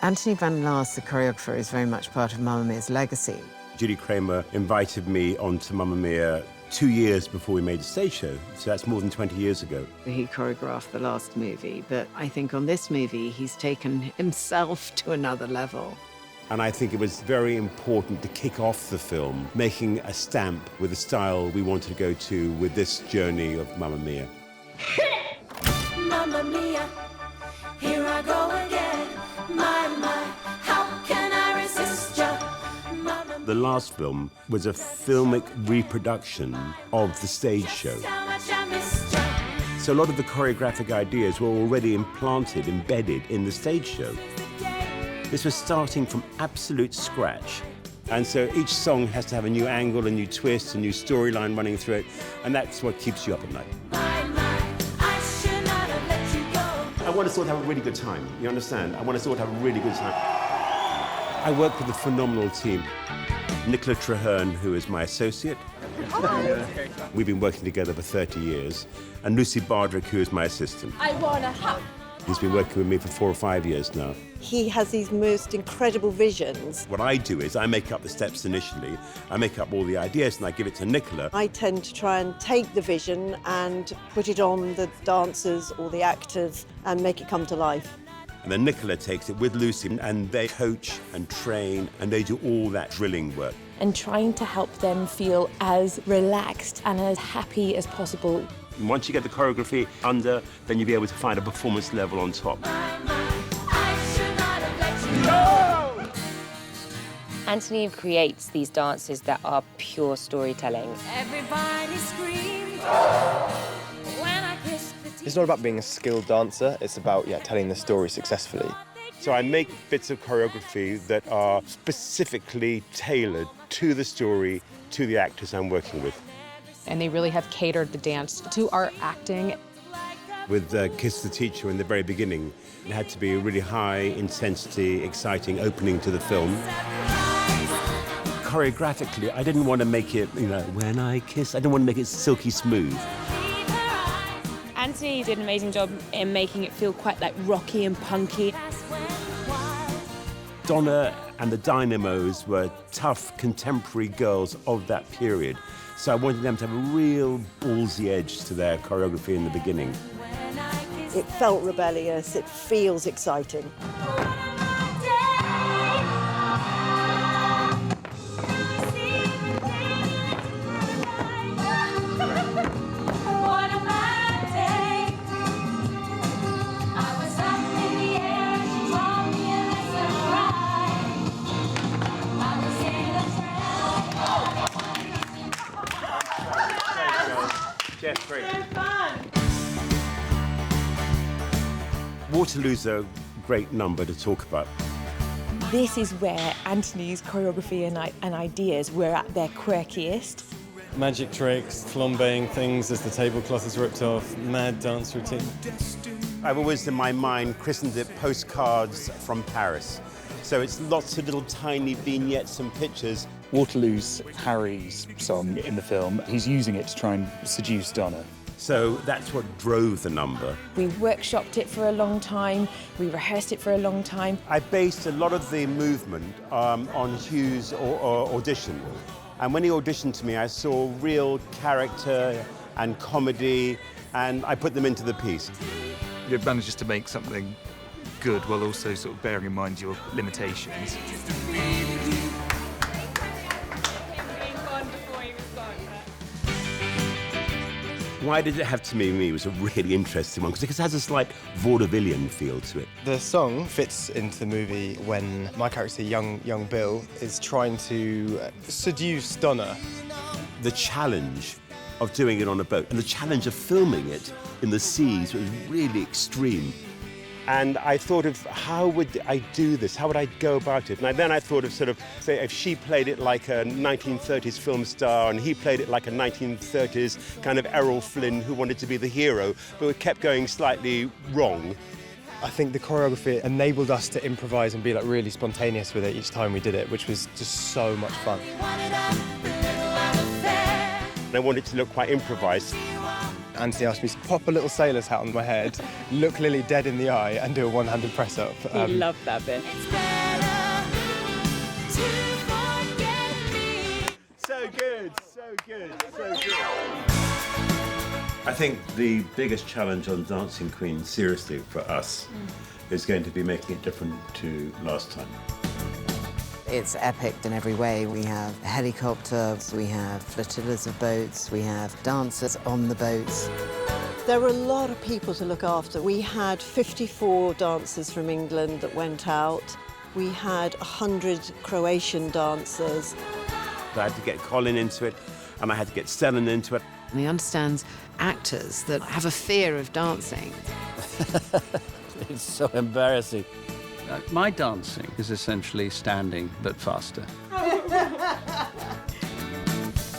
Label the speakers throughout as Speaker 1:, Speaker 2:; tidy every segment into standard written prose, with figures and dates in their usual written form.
Speaker 1: Anthony Van Laas, the choreographer, is very much part of Mamma Mia's legacy.
Speaker 2: Julie Kramer invited me onto Mamma Mia 2 years before we made the stage show, so that's more than 20 years ago.
Speaker 1: He choreographed the last movie, but I think on this movie, he's taken himself to another level.
Speaker 2: And I think it was very important to kick off the film, making a stamp with the style we wanted to go to with this journey of Mamma Mia.
Speaker 3: Mamma Mia, here I go again. My, how can I resist ya? Mamma
Speaker 2: The last film was a filmic reproduction of the stage show.
Speaker 3: how much I missed ya.
Speaker 2: So a lot of the choreographic ideas were already implanted, embedded in the stage show. This was starting from absolute scratch. And so each song has to have a new angle, a new twist, a new storyline running through it, and that's what keeps you up at night.
Speaker 3: I should not have let you go.
Speaker 2: I want us all to have a really good time, you understand? I want us all to have a really good time. I work with a phenomenal team. Nicola Traherne, who is my associate. We've been working together for 30 years. And Lucy Bardrick, who is my assistant.
Speaker 3: I wanna hug.
Speaker 2: He's been working with me for 4 or 5 years now.
Speaker 4: He has these most incredible visions.
Speaker 2: What I do is I make up the steps initially, I make up all the ideas and I give it to Nicola.
Speaker 4: I tend to try and take the vision and put it on the dancers or the actors and make it come to life.
Speaker 2: And then Nicola takes it with Lucy and they coach and train and they do all that drilling work.
Speaker 5: And trying to help them feel as relaxed and as happy as possible.
Speaker 2: And once you get the choreography under, then you'll be able to find a performance level on top.
Speaker 3: I should not have let you go.
Speaker 6: Anthony creates these dances that are pure storytelling.
Speaker 3: Everybody screamed when I kissed the
Speaker 7: It's not about being a skilled dancer, it's about telling the story successfully.
Speaker 2: So I make bits of choreography that are specifically tailored to the story, to the actors I'm working with.
Speaker 8: And they really have catered the dance to our acting.
Speaker 2: With Kiss the Teacher in the very beginning, it had to be a really high intensity, exciting opening to the film. Choreographically, I didn't want to make it, when I kiss, I didn't want to make it silky smooth.
Speaker 5: Anthony did an amazing job in making it feel quite like rocky and punky.
Speaker 2: Donna and the Dynamos were tough contemporary girls of that period. So I wanted them to have a real ballsy edge to their choreography in the beginning.
Speaker 4: It felt rebellious, it feels exciting.
Speaker 2: Waterloo's a great number to talk about.
Speaker 5: This is where Anthony's choreography and ideas were at their quirkiest.
Speaker 9: Magic tricks, flambeing things as the tablecloth is ripped off, mad dance routine.
Speaker 2: I've always, in my mind, christened it Postcards from Paris. So it's lots of little tiny vignettes and pictures.
Speaker 10: Waterloo's Harry's song in the film. He's using it to try and seduce Donna.
Speaker 2: So that's what drove the number.
Speaker 5: We workshopped it for a long time, we rehearsed it for a long time.
Speaker 2: I based a lot of the movement on Hugh's audition. And when he auditioned to me, I saw real character and comedy, and I put them into the piece.
Speaker 10: It manages to make something good while also sort of bearing in mind your limitations.
Speaker 2: Why Did It Have to Be Me was a really interesting one, because it has a slight vaudevillian feel to it.
Speaker 7: The song fits into the movie when my character, young Bill, is trying to seduce Donna.
Speaker 2: The challenge of doing it on a boat and the challenge of filming it in the seas was really extreme. And I thought of how would I do this? How would I go about it? And then I thought of say, if she played it like a 1930s film star and he played it like a 1930s kind of Errol Flynn who wanted to be the hero, but it kept going slightly wrong.
Speaker 7: I think the choreography enabled us to improvise and be really spontaneous with it each time we did it, which was just so much fun.
Speaker 2: And I wanted it to look quite improvised.
Speaker 7: Anthony asked me to pop a little sailor's hat on my head, look Lily dead in the eye and do a one-handed press-up.
Speaker 5: He loved that bit.
Speaker 3: It's better to forget me.
Speaker 2: So good, so good, so good. I think the biggest challenge on Dancing Queen, seriously, for us, is going to be making it different to last time.
Speaker 1: It's epic in every way. We have helicopters, we have flotillas of boats, we have dancers on the boats.
Speaker 4: There were a lot of people to look after. We had 54 dancers from England that went out. We had 100 Croatian dancers.
Speaker 2: I had to get Colin into it, and I had to get Stellan into it.
Speaker 1: And he understands actors that have a fear of dancing.
Speaker 11: It's so embarrassing. My dancing is essentially standing, but faster.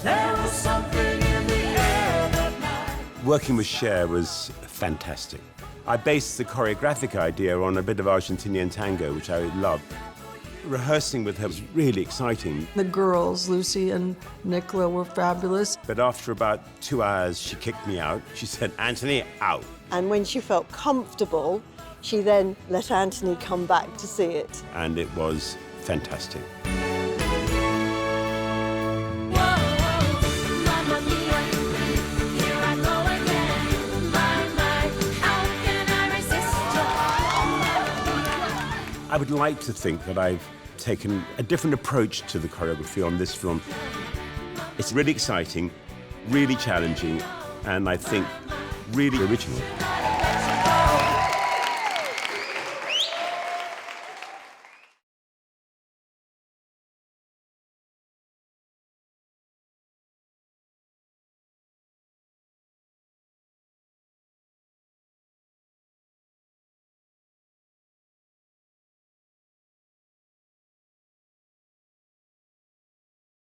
Speaker 3: There was something in the air that night.
Speaker 2: Working with Cher was fantastic. I based the choreographic idea on a bit of Argentinian tango, which I loved. Rehearsing with her was really exciting.
Speaker 12: The girls, Lucy and Nicola, were fabulous.
Speaker 2: But after about 2 hours, she kicked me out. She said, Anthony, out.
Speaker 4: And when she felt comfortable, she then let Anthony come back to see it.
Speaker 2: And it was fantastic.
Speaker 3: Mamma mia, here I go again. My, how can I resist you?
Speaker 2: I would like to think that I've taken a different approach to the choreography on this film. It's really exciting, really challenging, and I think really original.